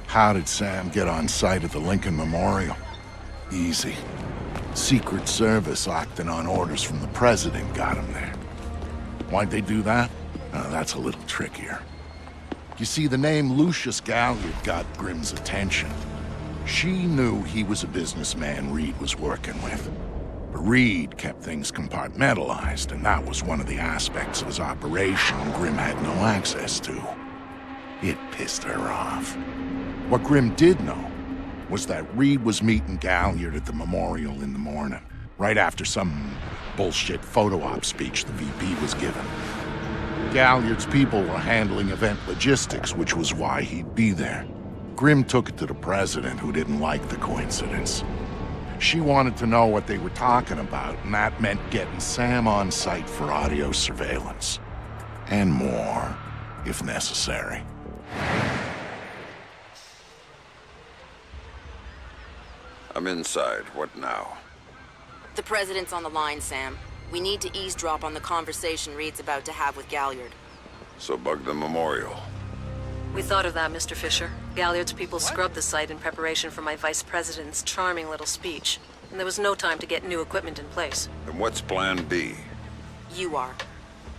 How did Sam get on site at the Lincoln Memorial? Easy. Secret Service acting on orders from the president got him there. Why'd they do that? That's a little trickier. You see, the name Lucius Galliard got Grimm's attention. She knew he was a businessman Reed was working with. But Reed kept things compartmentalized, and that was one of the aspects of his operation Grimm had no access to. It pissed her off. What Grimm did know was that Reed was meeting Galliard at the memorial in the morning, right after some bullshit photo op speech the VP was giving. Galliard's people were handling event logistics, which was why he'd be there. Grimm took it to the president, who didn't like the coincidence. She wanted to know what they were talking about, and that meant getting Sam on site for audio surveillance. And more, if necessary. I'm inside. What now? The president's on the line, Sam. We need to eavesdrop on the conversation Reed's about to have with Galliard. So bug the memorial. We thought of that, Mr. Fisher. Galliard's people scrubbed the site in preparation for my vice president's charming little speech. And there was no time to get new equipment in place. And what's plan B? You are.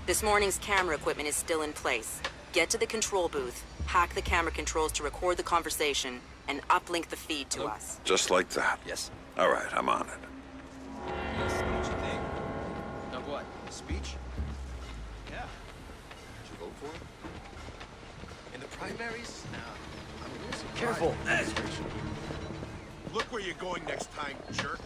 This morning's camera equipment is still in place. Get to the control booth, hack the camera controls to record the conversation, and uplink the feed to us. Just like that? Yes. All right, I'm on it. Yes, what you think? Of what? The speech? Yeah. Did you vote for him? In the primaries? No. I'm a little surprised. Careful! Look where you're going next time, jerk.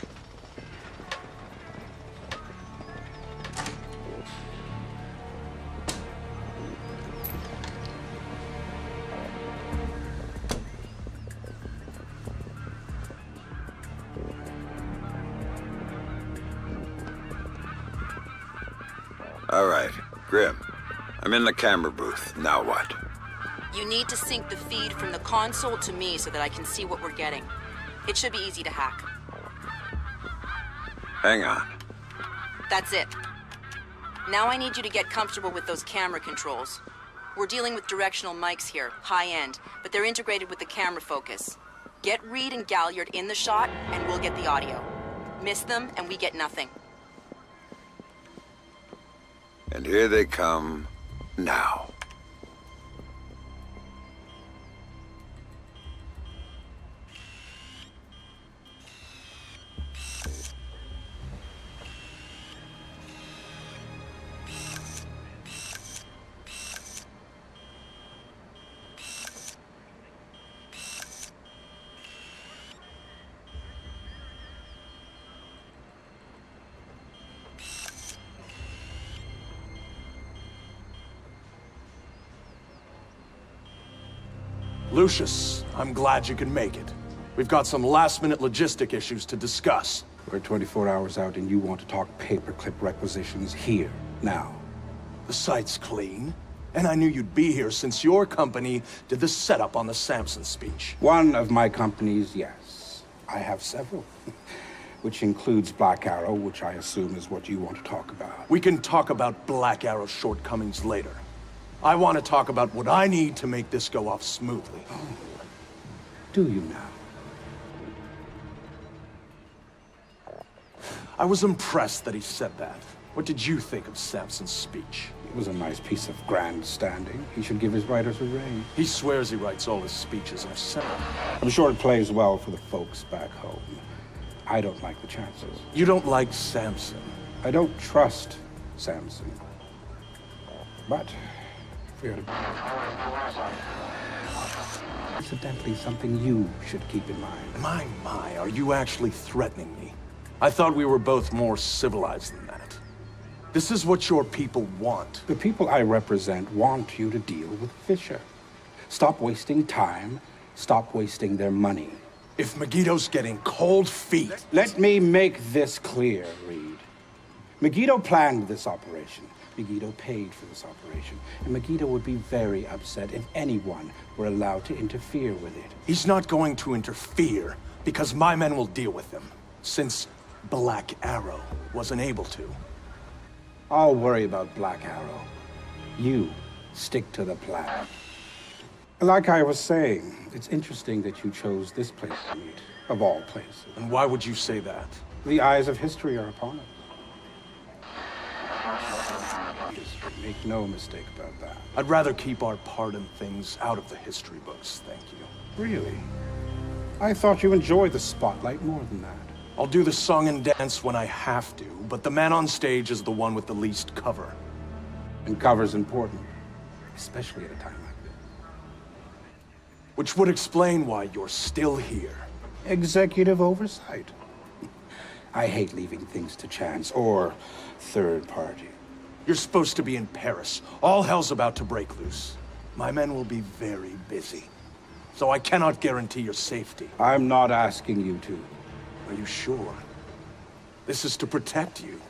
All right, Grimm. I'm in the camera booth. Now what? You need to sync the feed from the console to me so that I can see what we're getting. It should be easy to hack. Hang on. That's it. Now I need you to get comfortable with those camera controls. We're dealing with directional mics here, high-end, but they're integrated with the camera focus. Get Reed and Galliard in the shot, and we'll get the audio. Miss them, and we get nothing. And here they come now. Lucius, I'm glad you can make it. We've got some last-minute logistic issues to discuss. We're 24 hours out and you want to talk paperclip requisitions here, now. The site's clean, and I knew you'd be here since your company did the setup on the Samson speech. One of my companies, yes. I have several. Which includes Black Arrow, which I assume is what you want to talk about. We can talk about Black Arrow's shortcomings later. I want to talk about what I need to make this go off smoothly. Oh. Do you now? I was impressed that he said that. What did you think of Samson's speech? It was a nice piece of grandstanding. He should give his writers a raise. He swears he writes all his speeches himself. I'm sure it plays well for the folks back home. I don't like the chances. You don't like Samson? I don't trust Samson. But, incidentally, something you should keep in mind. My, are you actually threatening me? I thought we were both more civilized than that. This is what your people want. The people I represent want you to deal with Fisher. Stop wasting time. Stop wasting their money. If Megiddo's getting cold feet... Let me make this clear, Reed. Megiddo planned this operation. Megiddo paid for this operation. And Megiddo would be very upset if anyone were allowed to interfere with it. He's not going to interfere because my men will deal with him, since Black Arrow wasn't able to. I'll worry about Black Arrow. You stick to the plan. Like I was saying, it's interesting that you chose this place to meet, of all places. And why would you say that? The eyes of history are upon us. History, make no mistake about that. I'd rather keep our part in things out of the history books, thank you. Really? I thought you enjoyed the spotlight more than that. I'll do the song and dance when I have to, but the man on stage is the one with the least cover. And cover's important, especially at a time like this. Which would explain why you're still here. Executive oversight. I hate leaving things to chance or third party. You're supposed to be in Paris. All hell's about to break loose. My men will be very busy. So I cannot guarantee your safety. I'm not asking you to. Are you sure? This is to protect you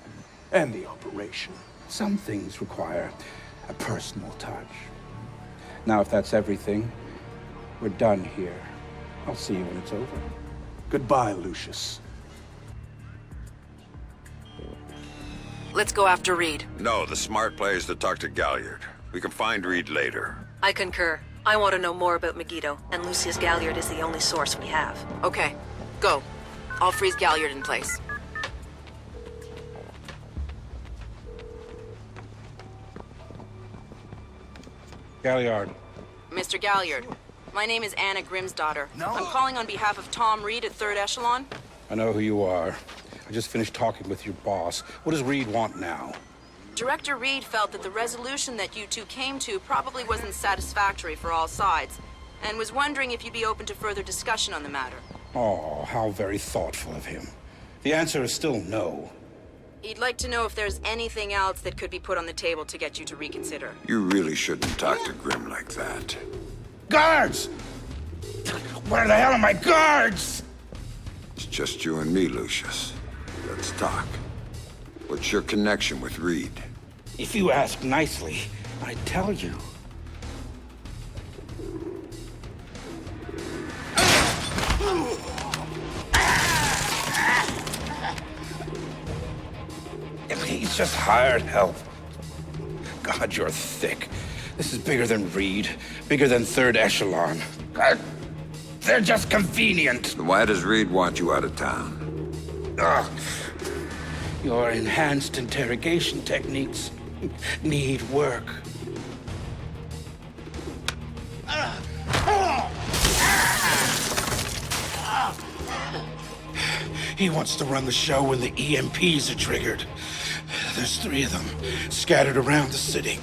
and the operation. Some things require a personal touch. Now, if that's everything, we're done here. I'll see you when it's over. Goodbye, Lucius. Let's go after Reed. No, the smart play is to talk to Galliard. We can find Reed later. I concur. I want to know more about Megiddo, and Lucius Galliard is the only source we have. Okay, go. I'll freeze Galliard in place. Galliard. Mr. Galliard, my name is Anna Grimsdottir. I'm calling on behalf of Tom Reed at Third Echelon. I know who you are. I just finished talking with your boss. What does Reed want now? Director Reed felt that the resolution that you two came to probably wasn't satisfactory for all sides, and was wondering if you'd be open to further discussion on the matter. Oh, how very thoughtful of him. The answer is still no. He'd like to know if there's anything else that could be put on the table to get you to reconsider. You really shouldn't talk to Grim like that. Guards! Where the hell are my guards? It's just you and me, Lucius. Let's talk. What's your connection with Reed? If you ask nicely, I'd tell you. He's just hired help. God, you're thick. This is bigger than Reed, bigger than Third Echelon. They're just convenient. Then why does Reed want you out of town? Your enhanced interrogation techniques need work. He wants to run the show when the EMPs are triggered. There's 3 of them scattered around the city.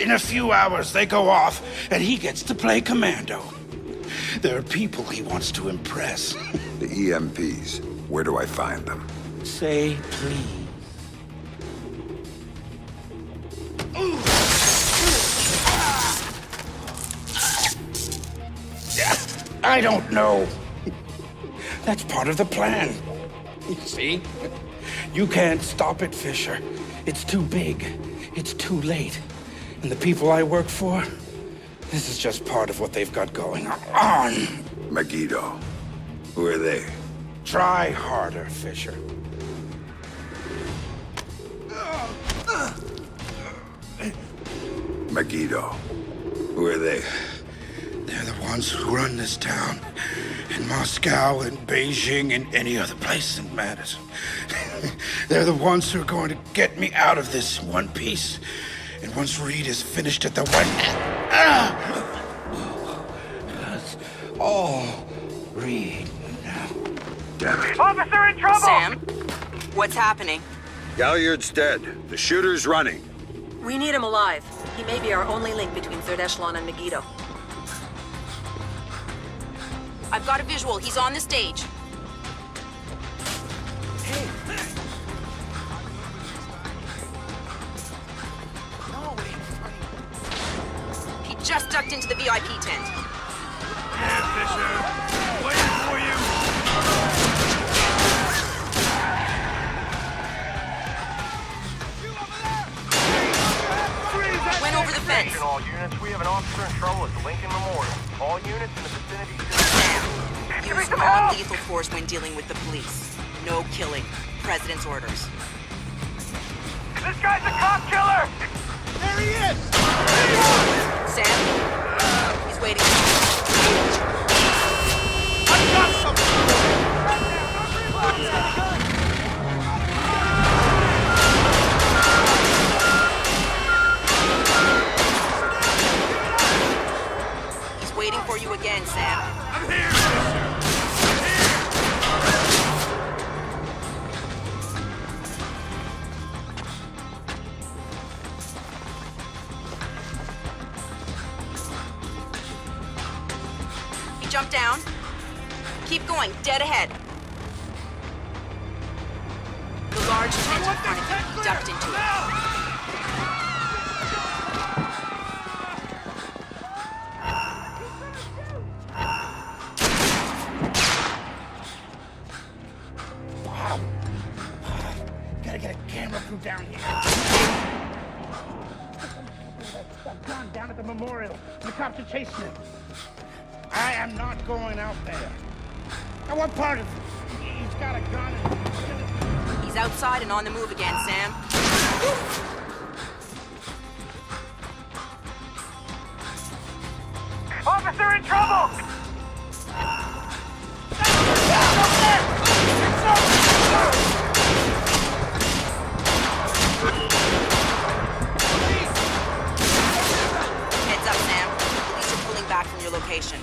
In a few hours, they go off, and he gets to play commando. There are people he wants to impress. The EMPs. Where do I find them? Say please. I don't know. That's part of the plan. You see? You can't stop it, Fisher. It's too big. It's too late. And the people I work for, this is just part of what they've got going on. Megiddo. Who are they? Try harder, Fisher. Megiddo. Who are they? They're the ones who run this town. In Moscow, in Beijing, and any other place that matters. They're the ones who are going to get me out of this in one piece. And once Reed is finished at the That's all Reed now. Damn it. Officer in trouble! Sam, what's happening? Galliard's dead. The shooter's running. We need him alive. He may be our only link between Third Echelon and Megiddo. I've got a visual. He's on the stage. He just ducked into the VIP tent. Yeah, Fisher. Waiting for you. Went over the fence. All units, we have an officer in trouble at the Lincoln Memorial. All units in the vicinity. Use non-lethal force when dealing with the police. No killing. President's orders. This guy's a cop killer! There he is! Sam, he's He's waiting. I've got something! He's waiting for you again, Sam. I'm here, Fisher! He jumped down. Keep going, dead ahead. The large tent in front of you, he ducked into it. Gotta get a camera crew down here. That gun down at the memorial. The cops are chasing him. I am not going out there. Now, what part of it? He's got a gun and... He's outside and on the move again, Sam. Officer in trouble! Heads up, Sam. Police are pulling back from your location.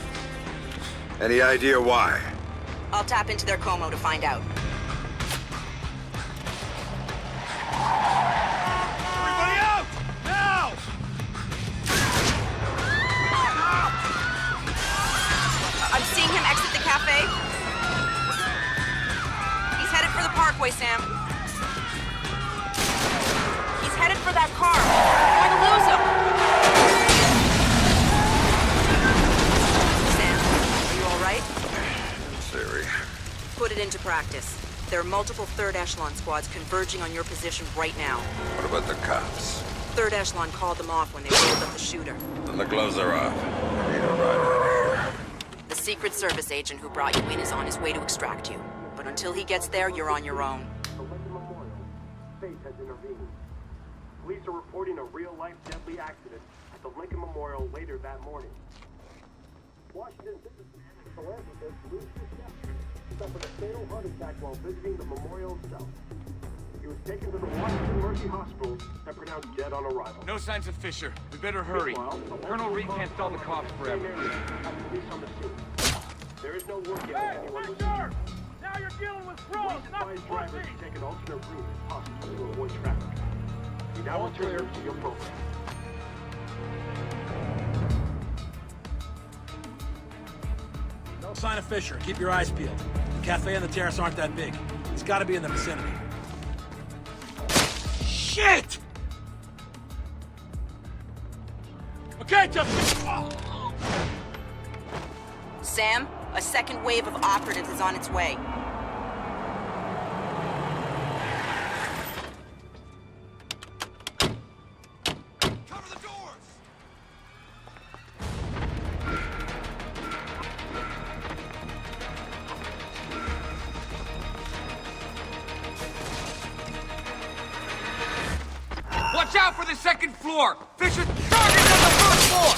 Any idea why? I'll tap into their Como to find out. Everybody out! Now! I'm seeing him exit the cafe. He's headed for the parkway, Sam. He's headed for that car. We're going to lose him. Sam, are you all right? Siri. Put it into practice. There are multiple Third Echelon squads converging on your position right now. What about the cops? Third Echelon called them off when they rolled up the shooter. Then the gloves are off. I need a ride out of here. The Secret Service agent who brought you in is on his way to extract you. But until he gets there, you're on your own. The Lincoln Memorial. State has intervened. Police are reporting a real-life deadly accident at the Lincoln Memorial later that morning. Washington businessman and philanthropist Louis suffered a fatal heart attack while visiting the memorial itself. He was taken to the Washington Mercy Hospital and pronounced dead on arrival. No signs of Fisher. We better hurry. Colonel Reed can't stall the cops forever. Police on the scene. There is no word yet on anyone was injured. Now you're dealing with Police advise drivers to take an alternate route if possible to avoid traffic. We now return to your program. No sign of Fisher. Keep your eyes peeled. The cafe and the terrace aren't that big. He's got to be in the vicinity. Shit! Okay, Justin. Sam, a second wave of operatives is on its way. Cover the doors! Watch out for the second floor! Fisher's target's on the first floor!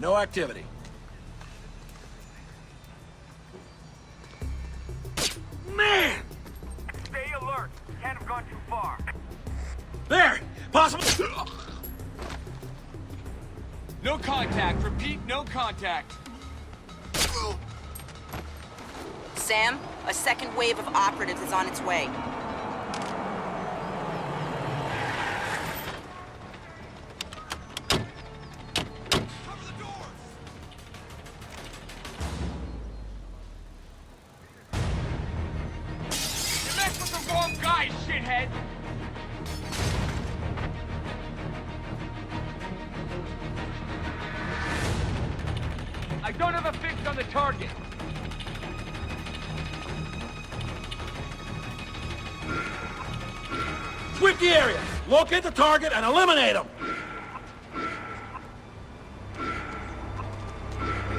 No activity. Man! Stay alert. Can't have gone too far. There! Possible. No contact. Repeat, no contact. Sam, a second wave of operatives is on its way. don't have a fix on the target. Sweep the area, locate the target, and eliminate him!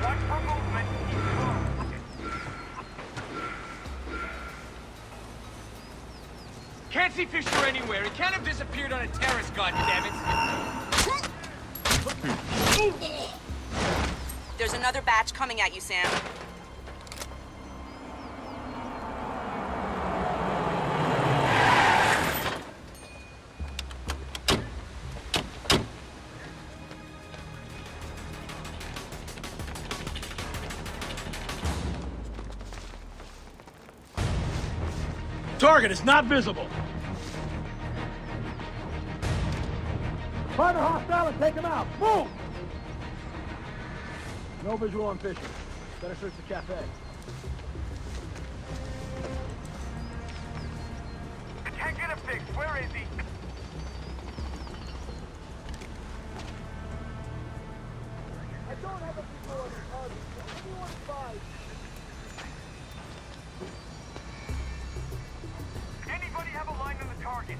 Watch for movement. Can't see Fisher anywhere. He can't have disappeared on a terrace, goddammit. There's another batch coming at you, Sam. Target is not visible. Find a hostile and take him out. Move! No visual on Fisher. Better search the cafe. I can't get a fix. Where is he? I don't have a visual on the target. Everyone's fine. Anybody have a line on the target?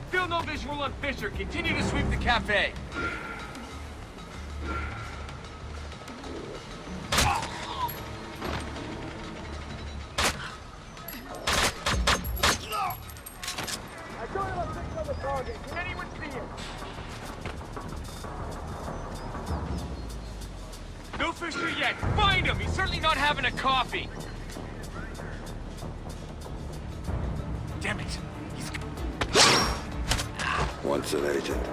Still no visual on Fisher. Continue to sweep the cafe. I don't have a fix on the target. Can anyone see it? No Fisher yet. Find him. He's certainly not having a coffee. Damn it. He's... Once an agent.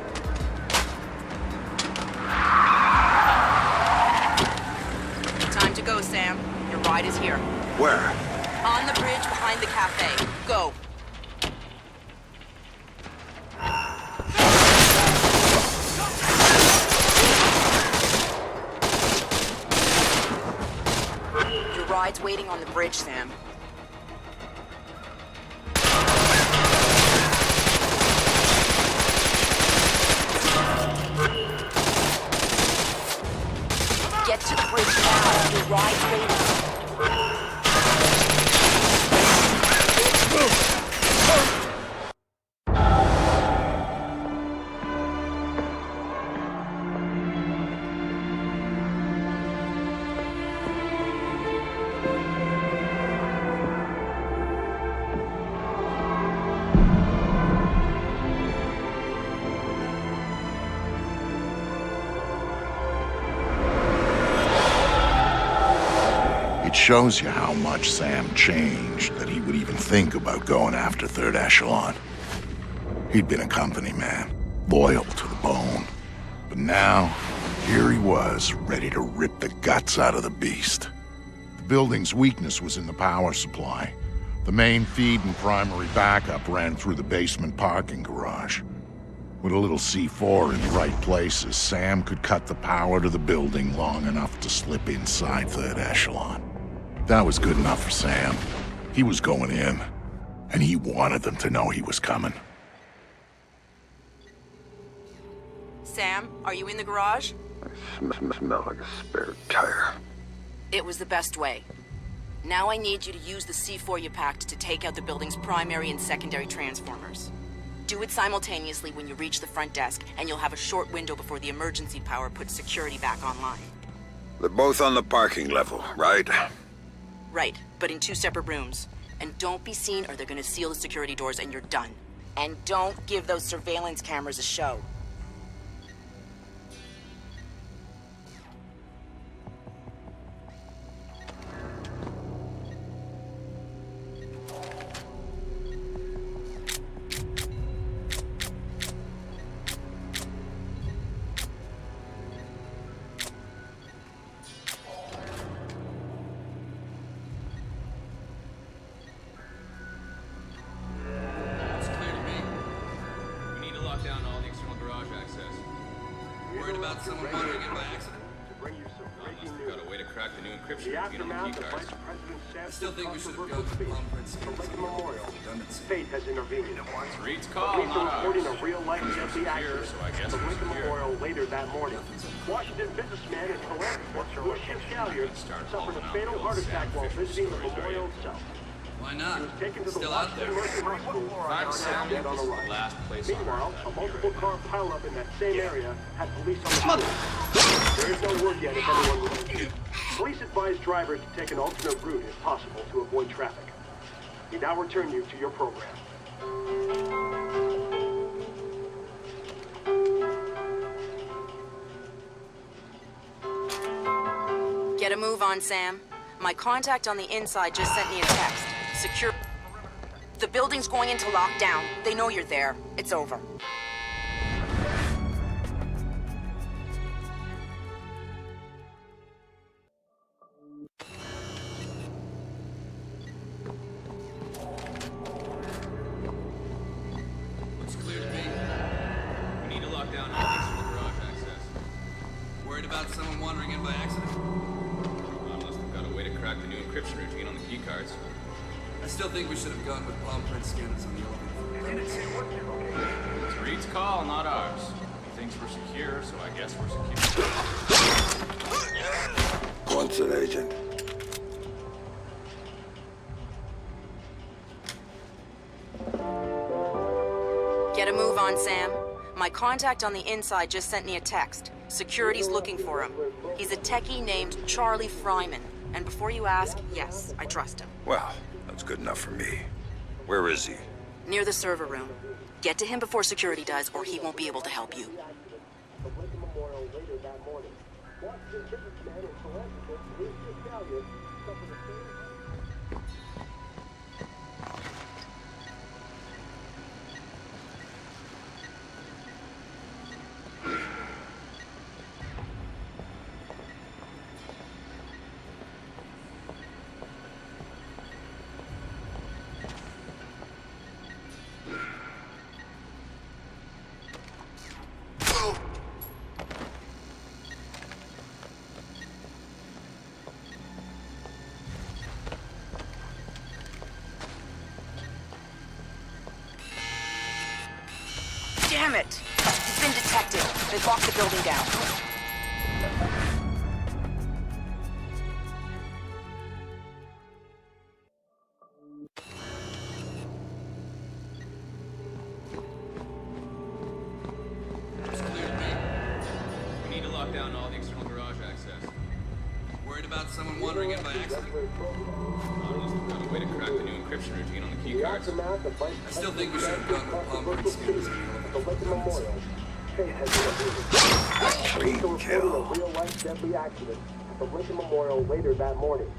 Time to go, Sam. Your ride is here. Where? On the bridge behind the cafe. Go. Your ride's waiting on the bridge, Sam. Get to the bridge now. Your ride's waiting. It shows you how much Sam changed that he would even think about going after Third Echelon. He'd been a company man, loyal to the bone. But now, here he was, ready to rip the guts out of the beast. The building's weakness was in the power supply. The main feed and primary backup ran through the basement parking garage. With a little C4 in the right places, Sam could cut the power to the building long enough to slip inside Third Echelon. That was good enough for Sam. He was going in, and he wanted them to know he was coming. Sam, are you in the garage? I smell like a spare tire. It was the best way. Now I need you to use the C4 you packed to take out the building's primary and secondary transformers. Do it simultaneously when you reach the front desk, and you'll have a short window before the emergency power puts security back online. They're both on the parking level, right? Right, but in two separate rooms. And don't be seen or they're gonna seal the security doors and you're done. And don't give those surveillance cameras a show. Someone wandering in by accident? bring you some breaking Must have news. got a way to crack the new In encryption the routine on the aftermath of keycards. Vice President Sam's still think we should have controversial gone with speech, palm print the scans Lincoln on the Memorial, redundancy. fate has intervened. Reed's call, Police are not reporting a ours. real-life deadly Secure, accident so I guess at the we're Lincoln secure. Memorial later that morning. Washington businessman and philanthropist Lucius Galliard suffered a fatal heart attack while visiting the memorial itself. Why He not? was taken to the Still out Washington there. Mercy Hospital If I'm and sound, dead on this the is the run. last place on Meanwhile, Earth a I'd be multiple right car now. pileup in that same area had police on the loose. There is no word yet if anyone was injured. Police advise drivers to take an alternate route if possible to avoid traffic. We now return you to your program. Get a move on, Sam. My contact on the inside just sent me a text. Secure. The building's going into lockdown. They know you're there. It's over. Looks clear to me. We need to lock down all external garage access. Worried about someone wandering in by accident? I must have got a way to crack the new encryption routine on the keycards. I still think we should have gone with palm print scanners on the elevator. It's Reed's call, not ours. He thinks we're secure, so I guess we're secure. Once an agent. Get a move on, Sam. My contact on the inside just sent me a text. Security's looking for him. He's a techie named Charlie Fryman. And before you ask, yes, I trust him. Well, that's good enough for me. Where is he? Near the server room. Get to him before security does, or he won't be able to help you. The Lincoln Memorial later that morning. Washington businessman and philanthropist Lucius Galliard suffered a fatal Damn it! You've been detected. They've locked the building down. Looks clear to me. We need to lock down all the external garage access. Worried about someone wandering in by accident? I must have got a way to crack the new encryption routine on the The keycards. aftermath of Vice I still think we should have President gone with palm print Sam's scanners controversial on speech the at the Lincoln elevator. Memorial. Fate has intervened. Clean Police are reporting kill. a real-life deadly accident at the Lincoln Memorial later that morning.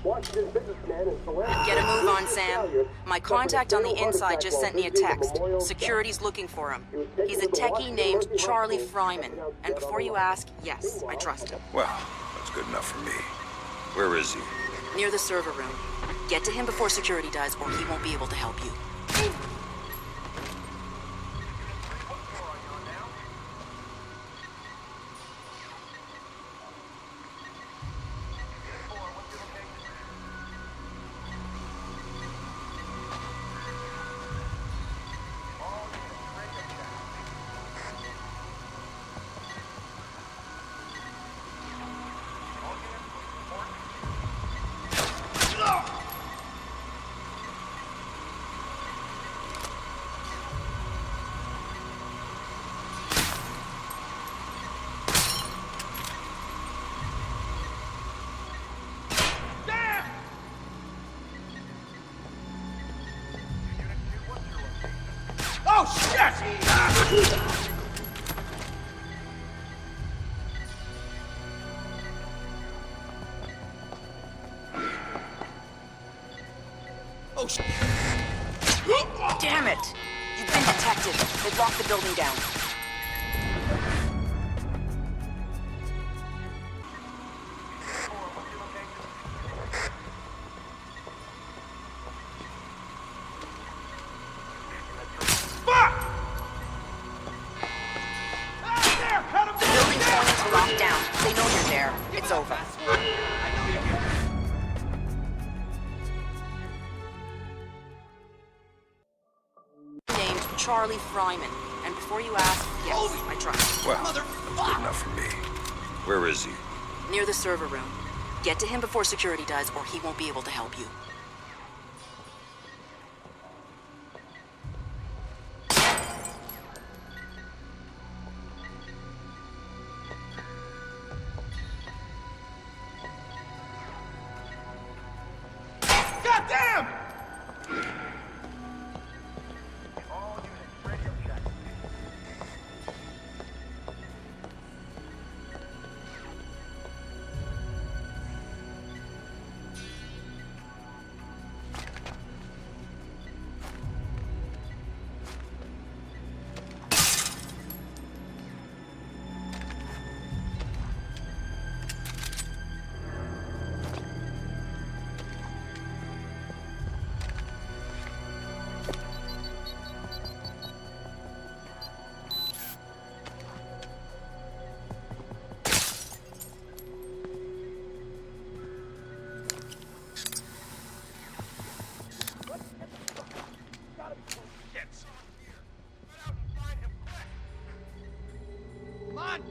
Washington businessman and philanthropist Get a move on, Lucius Sam. Galliard My suffered a contact on the fatal heart inside attack just while sent me a visiting the text. memorial Security's looking for him. He was taken He's to a the techie Washington named Mercy Charlie Hospital Fryman. and pronounced And dead before on you the run. ask, yes, I trust him. Well, that's good enough for me. Where is he? Near the server room. Get to him before security does, or he won't be able to help you. Oh, shit! Oh, shit. Damn it! You've been detected. They've locked the building down. The building's going into lockdown. They know you're there. Charlie Fryman. And before you ask, yes, I trust him. Well, that's good enough for me. Where is he? Near the server room. Get to him before security does, or he won't be able to help you. Goddamn!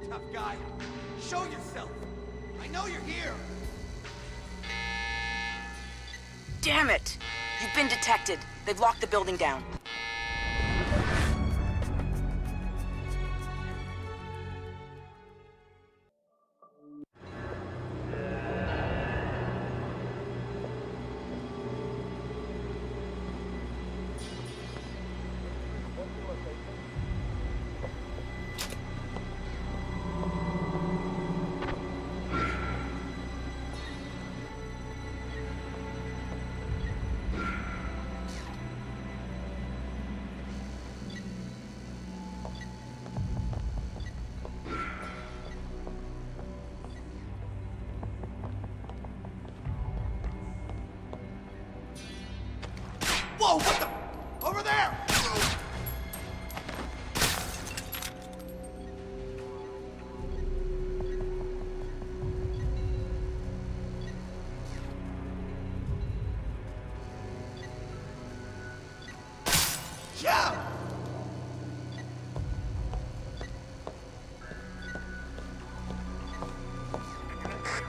Tough guy. Show yourself. I know you're here. Damn it! You've been detected. They've locked the building down. Whoa, what the? Over there! Yeah!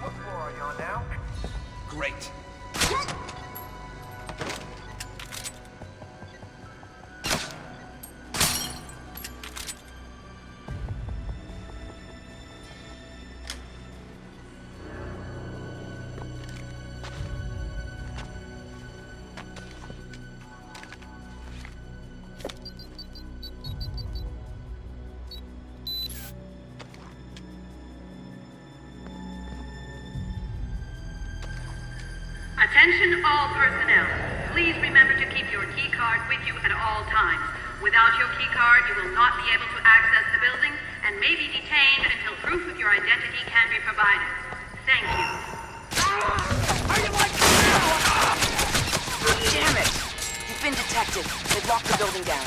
What floor are you on now? Great. Attention all personnel. Please remember to keep your key card with you at all times. Without your key card, you will not be able to access the building and may be detained until proof of your identity can be provided. Thank you. How you like me now? Damn it! You've been detected. They've locked the building down.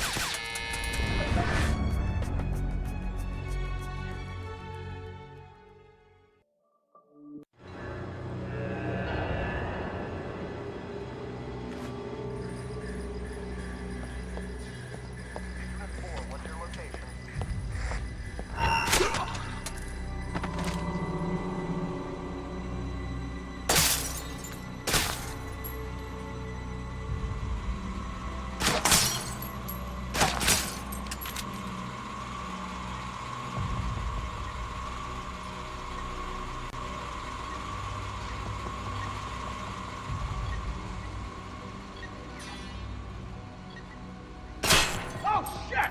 Oh, shit!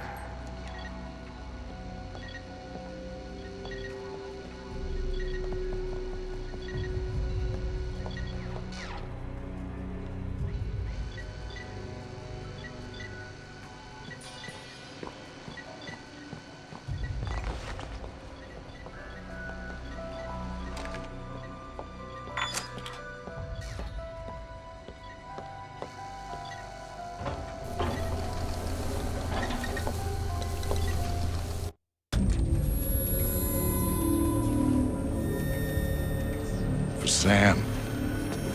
Sam,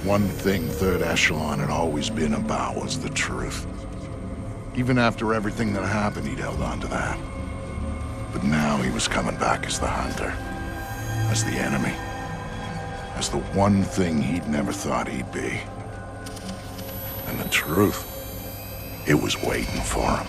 one thing Third Echelon had always been about was the truth. Even after everything that happened, he'd held on to that. But now he was coming back as the hunter, as the enemy, as the one thing he'd never thought he'd be. And the truth, it was waiting for him.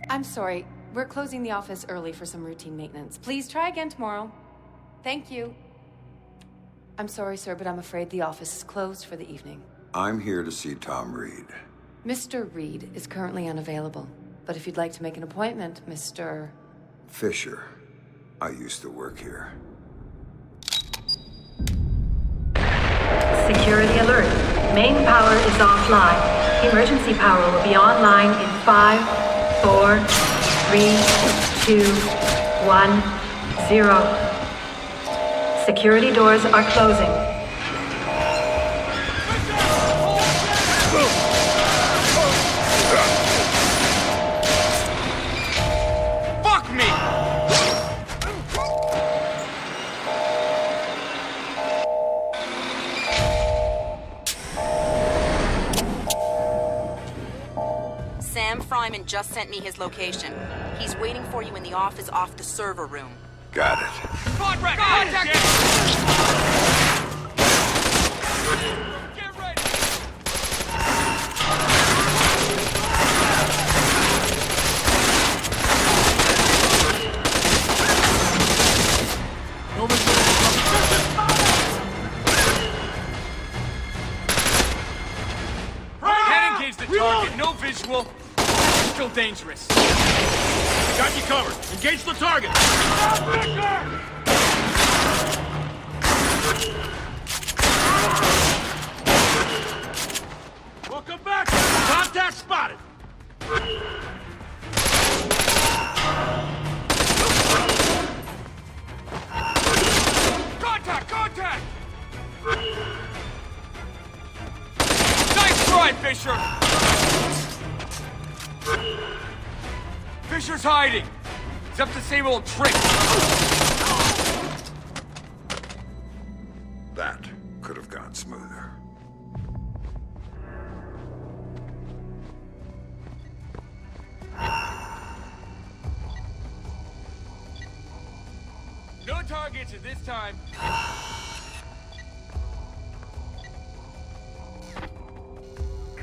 I'm sorry. We're closing the office early for some routine maintenance. Please try again tomorrow. Thank you. I'm sorry, sir, but I'm afraid the office is closed for the evening. I'm here to see Tom Reed. Mr. Reed is currently unavailable. But if you'd like to make an appointment, Mr. Fisher. I used to work here. Security alert. Main power is offline. Emergency power will be online in 5, 4, 3, 2, 1, 0. Security doors are closing. Fuck me! Sam Fryman just sent me his location. He's waiting for you in the office off the server room. Got it. Contact! Get ready! Can't engage the target, no visual. Still dangerous. Got you covered. Engage the target. Welcome back. Contact spotted. Contact! Nice try, Fisher! Fisher's hiding. He's up to the same old trick. That could have gone smoother. No targets at this time.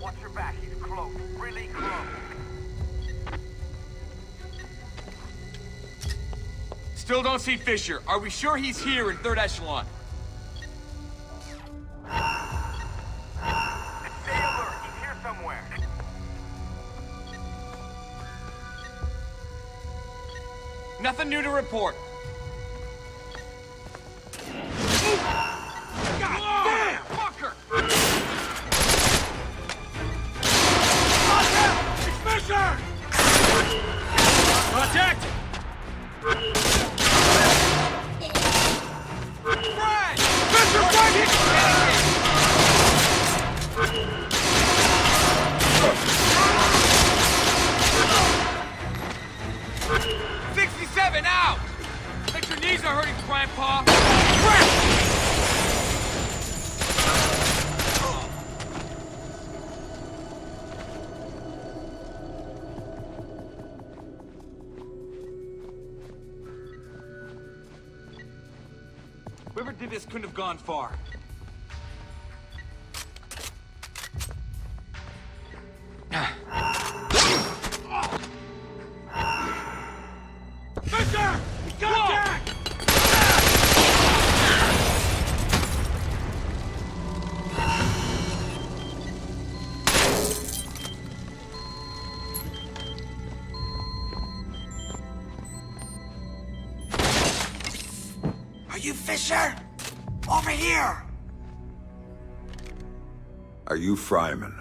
Watch your back. He's close. Really close. Still don't see Fisher. Are we sure he's here in Third Echelon? Stay alert. He's here somewhere. Nothing new to report. God damn! Fucker! It's Fisher! Contact! Brad! Fisher, fighting! 67 out! Bet your knees are hurting, Grandpa! Whoever did this couldn't have gone far. Fisher! Contact! you Fisher? Over here! Are you Fryman?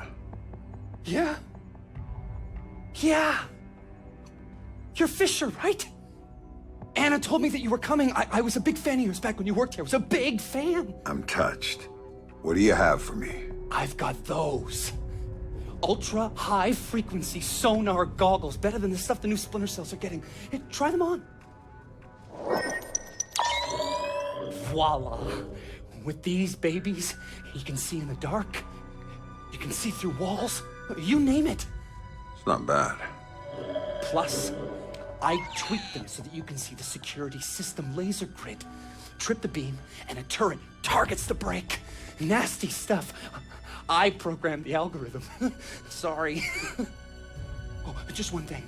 Yeah. Yeah. You're Fisher, right? Anna told me that you were coming. I was a big fan of yours back when you worked here. I was a big fan. I'm touched. What do you have for me? I've got those. Ultra high frequency sonar goggles. Better than the stuff the new Splinter cells are getting. Hey, try them on. Voila. With these babies, you can see in the dark. You can see through walls. You name it. It's not bad. Plus, I tweaked them so that you can see the security system laser grid. Trip the beam, and a turret targets the brake. Nasty stuff. I programmed the algorithm. Sorry. Oh, just one thing.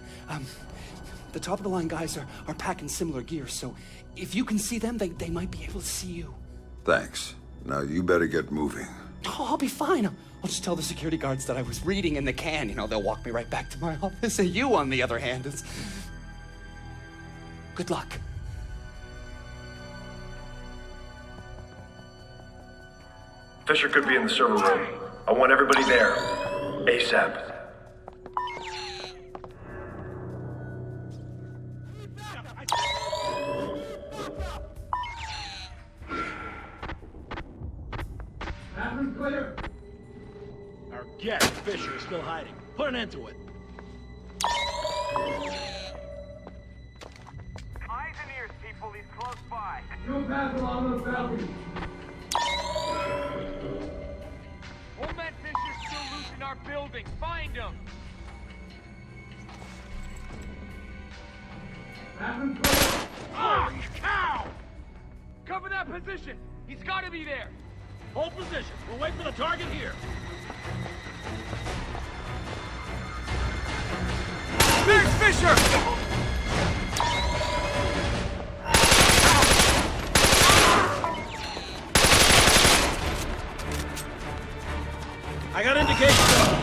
The top-of-the-line guys are packing similar gear, so if you can see them, they might be able to see you. Thanks. Now you better get moving. Oh, I'll be fine. I'll just tell the security guards that I was reading in the can. You know, they'll walk me right back to my office. And you, on the other hand, is... Good luck. Fisher could be in the server room. I want everybody there. ASAP. Clear. Our guest, Fisher, is still hiding. Put an end to it. Eyes and ears, people. He's close by. You'll pass along the balcony. Old man Fisher's still loose in our building. Find him. Oh, cow! Cover that position. He's got to be there. Hold position. We'll wait for the target here. There's Fisher! I got indication.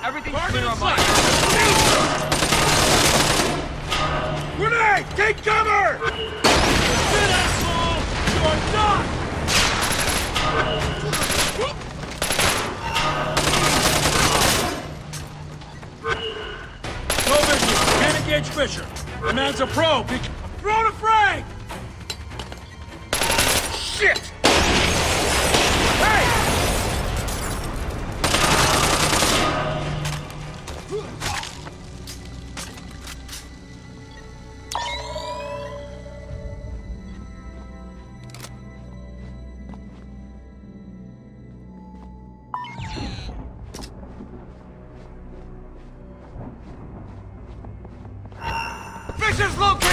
Everything's clear on my... Grenade! Take cover! Shit, asshole! You're not! No vision. Can't engage Fisher. The man's a pro. Throw the frag! Shit! Hey! Fisher's located!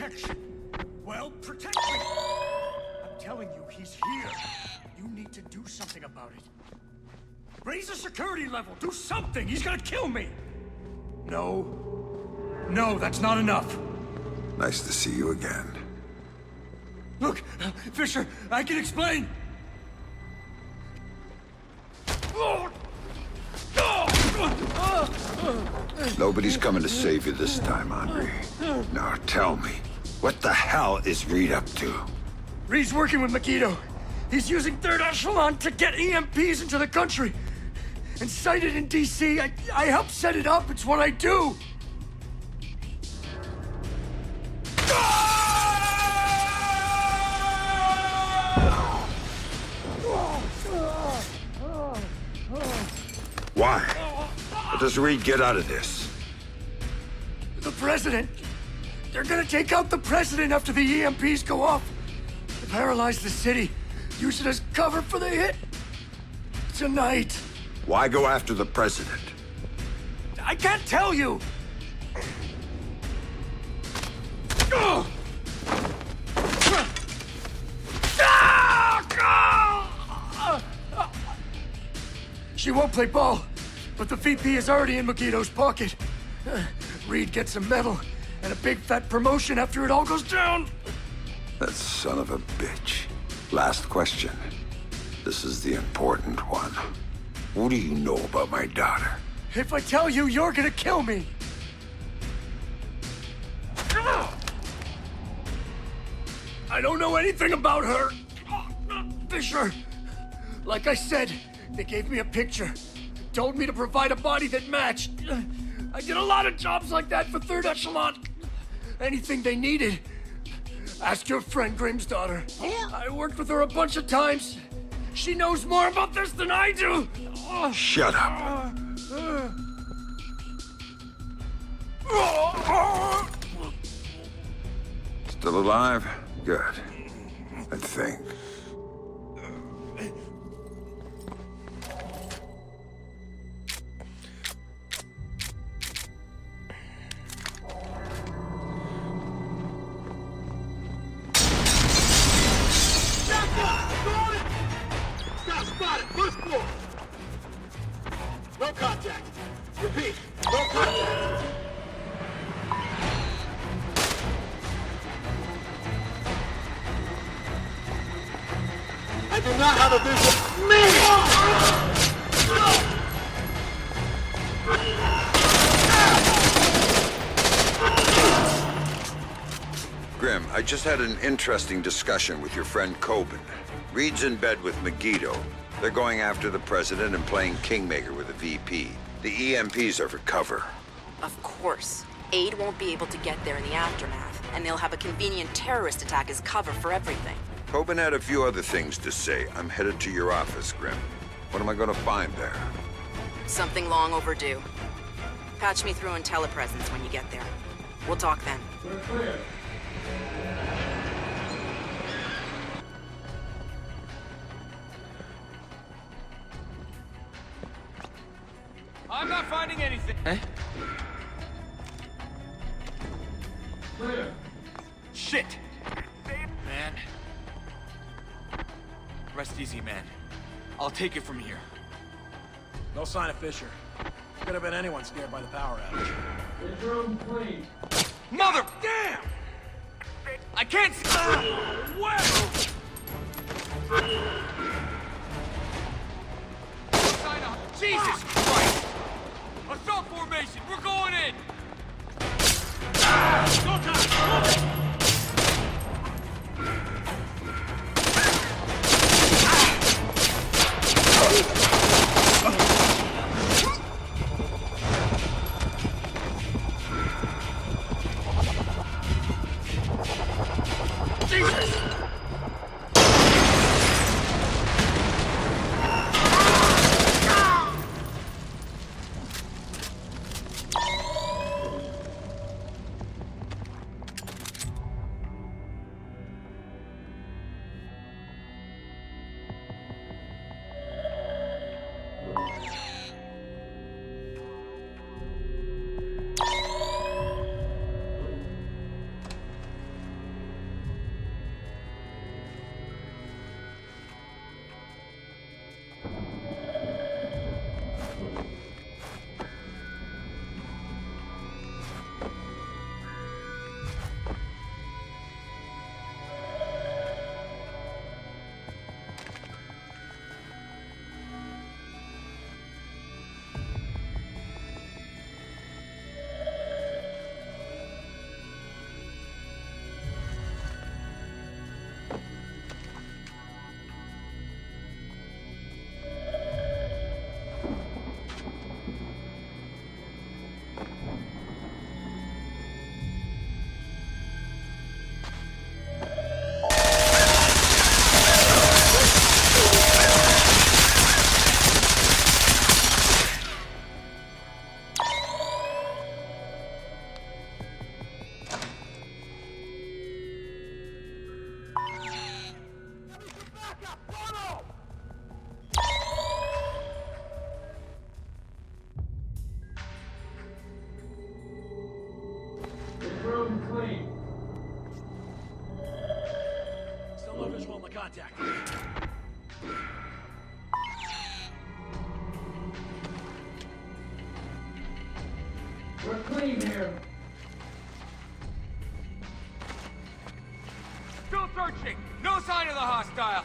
protection. Well, protect me. I'm telling you, he's here. You need to do something about it. Raise the security level. Do something. He's gonna kill me. No. No, that's not enough. Nice to see you again. Look, Fisher, I can explain. Nobody's coming to save you this time, Andre. Now tell me, what the hell is Reed up to? Reed's working with Megiddo. He's using Third Echelon to get EMPs into the country. And sighted in DC, I help set it up. It's what I do. Why? What does Reed get out of this? The president. They're gonna take out the president after the EMPs go off. They paralyze the city. Use it as cover for the hit. Tonight. Why go after the president? I can't tell you. She won't play ball, but the VP is already in Megiddo's pocket. Reed gets a medal and a big fat promotion after it all goes down. That son of a bitch. Last question. This is the important one. What do you know about my daughter? If I tell you, you're gonna kill me. I don't know anything about her. Fisher. Like I said, they gave me a picture. Told me to provide a body that matched. I did a lot of jobs like that for Third Echelon. Anything they needed. Ask your friend Grimm's daughter. I worked with her a bunch of times. She knows more about this than I do. Shut up. Still alive? Good. I think. First floor! No contact! Repeat, no contact! I do not have a visual. Grim, I just had an interesting discussion with your friend Coben. Reed's in bed with Megiddo. They're going after the president and playing Kingmaker with the VP. The EMPs are for cover. Of course. Aid won't be able to get there in the aftermath, and they'll have a convenient terrorist attack as cover for everything. Coben had a few other things to say. I'm headed to your office, Grim. What am I gonna find there? Something long overdue. Patch me through in telepresence when you get there. We'll talk then. We're clear. I'm not finding anything. Eh? Clear. Shit! Man. Rest easy, man. I'll take it from here. No sign of Fisher. Could have been anyone scared by the power outage. This room clean. Mother! Damn! I can't see. Well! Jesus Christ! Assault formation! We're going in! Go time! Room clean. Still no visual on the contact. We're clean here. Still searching! No sign of the hostile!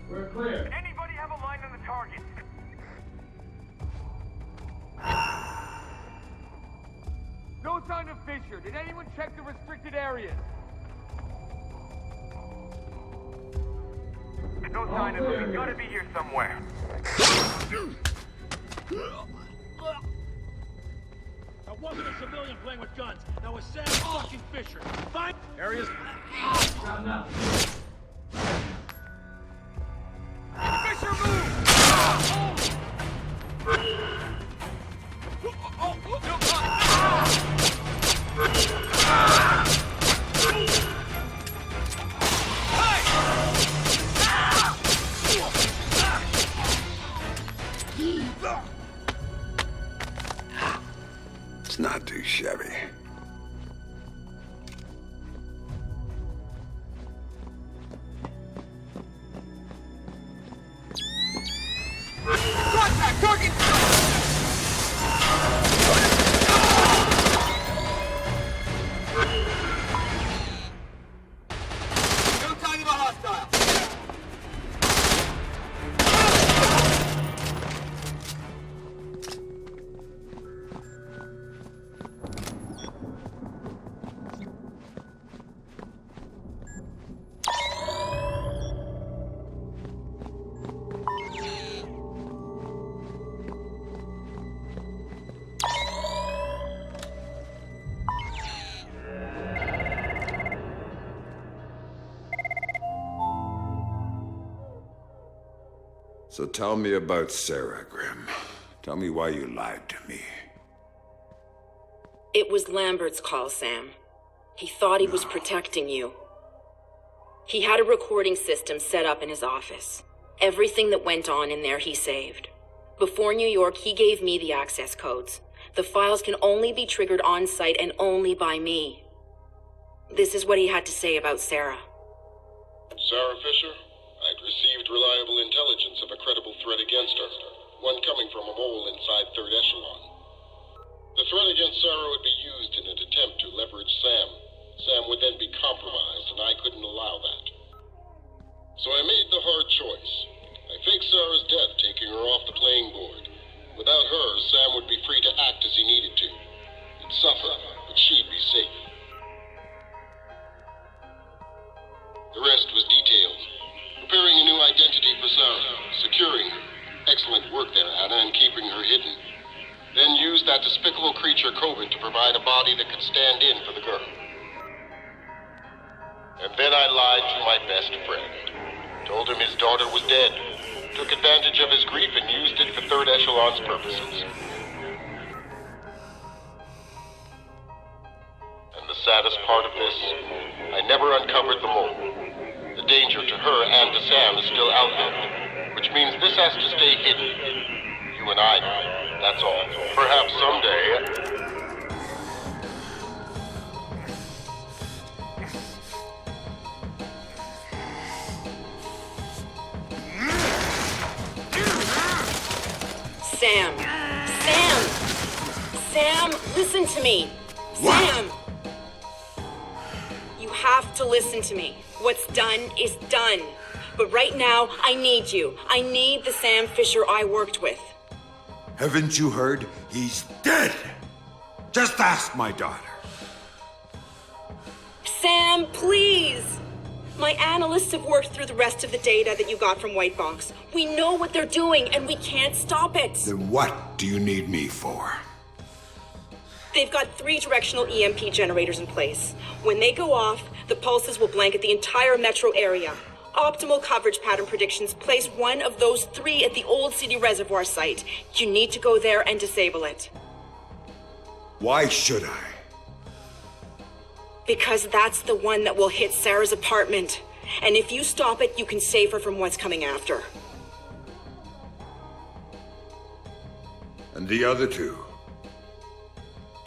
We're clear. Anybody have a line on the target? No sign of Fisher. Did anyone check the restricted areas? No sign of him. He's gotta be here somewhere. That wasn't a civilian playing with guns. That was Sam fucking Fisher. Fine. Areas. Ground up. Fisher, move! It's not too shabby. Contact! Target! No sign of a hostile. So tell me about Sarah, Grim. Tell me why you lied to me. It was Lambert's call, Sam. He thought he was protecting you. He had a recording system set up in his office. Everything that went on in there he saved. Before New York, he gave me the access codes. The files can only be triggered on-site and only by me. This is what he had to say about Sarah. Sarah Fisher? I'd received reliable intelligence of a credible threat against her, one coming from a mole inside Third Echelon. The threat against Sarah would be used in an attempt to leverage Sam. Sam would then be compromised, and I couldn't allow that. So I made the hard choice. I faked Sarah's death, taking her off the playing board. Without her, Sam would be free to act as he needed to. He'd suffer, but she'd be safe. The rest was detailed. Preparing a new identity for Sarah, securing her. Excellent work there, Anna, in keeping her hidden. Then used that despicable creature, Coben, to provide a body that could stand in for the girl. And then I lied to my best friend. Told him his daughter was dead. Took advantage of his grief and used it for Third Echelon's purposes. And the saddest part of this, I never uncovered the mole. The danger to her and to Sam is still out there, which means this has to stay hidden. You and I know, that's all. Perhaps someday... Sam! Sam! Sam, listen to me! What? Sam! You have to listen to me. What's done is done. But right now, I need you. I need the Sam Fisher I worked with. Haven't you heard? He's dead! Just ask my daughter. Sam, please! My analysts have worked through the rest of the data that you got from White Box. We know what they're doing, and we can't stop it. Then what do you need me for? They've got 3 directional EMP generators in place. When they go off, the pulses will blanket the entire metro area. Optimal coverage pattern predictions place one of those 3 at the Old City Reservoir site. You need to go there and disable it. Why should I? Because that's the one that will hit Sarah's apartment. And if you stop it, you can save her from what's coming after. And the other two?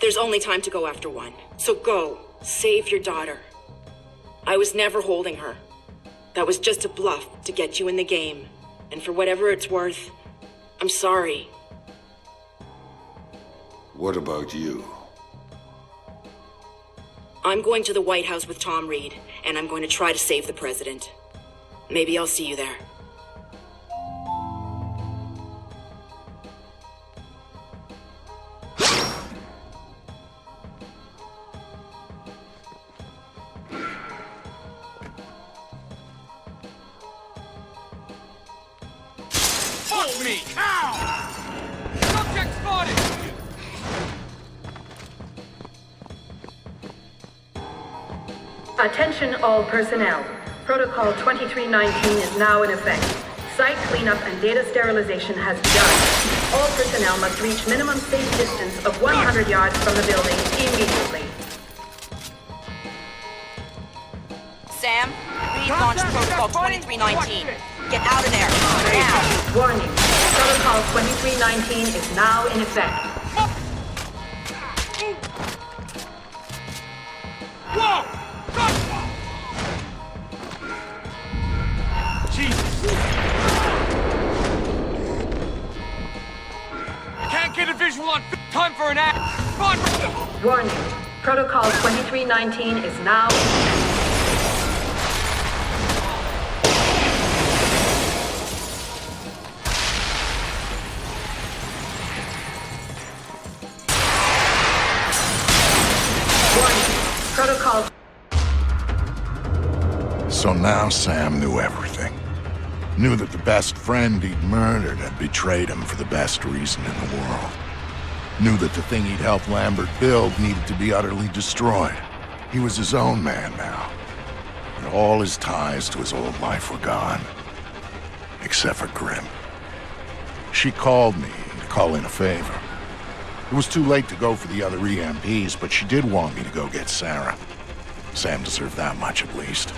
There's only time to go after one. So go. Save your daughter. I was never holding her. That was just a bluff to get you in the game. And for whatever it's worth, I'm sorry. What about you? I'm going to the White House with Tom Reed, and I'm going to try to save the president. Maybe I'll see you there. Fuck me! Ow! Subject spotted! Attention all personnel. Protocol 2319 is now in effect. Site cleanup and data sterilization has begun. All personnel must reach minimum safe distance of 100 yards from the building immediately. Sam, Reed launched Protocol 2319. Get out of there, now! Warning. Protocol 2319 is now in effect. Whoa! Jesus! Can't get a visual on time for an act. Run! Warning. Protocol 2319 is now in effect. Protocol. So now Sam knew everything. Knew that the best friend he'd murdered had betrayed him for the best reason in the world. Knew that the thing he'd helped Lambert build needed to be utterly destroyed. He was his own man now. And all his ties to his old life were gone. Except for Grim. She called me to call in a favor. It was too late to go for the other EMPs, but she did want me to go get Sarah. Sam deserved that much at least.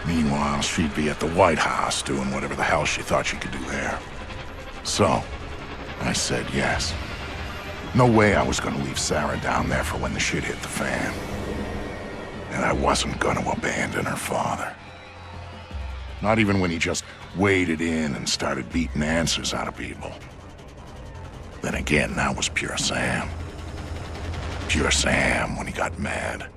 Meanwhile, she'd be at the White House doing whatever the hell she thought she could do there. So, I said yes. No way I was gonna leave Sarah down there for when the shit hit the fan. And I wasn't gonna abandon her father. Not even when he just waded in and started beating answers out of people. Then again, that was pure Sam. Pure Sam when he got mad.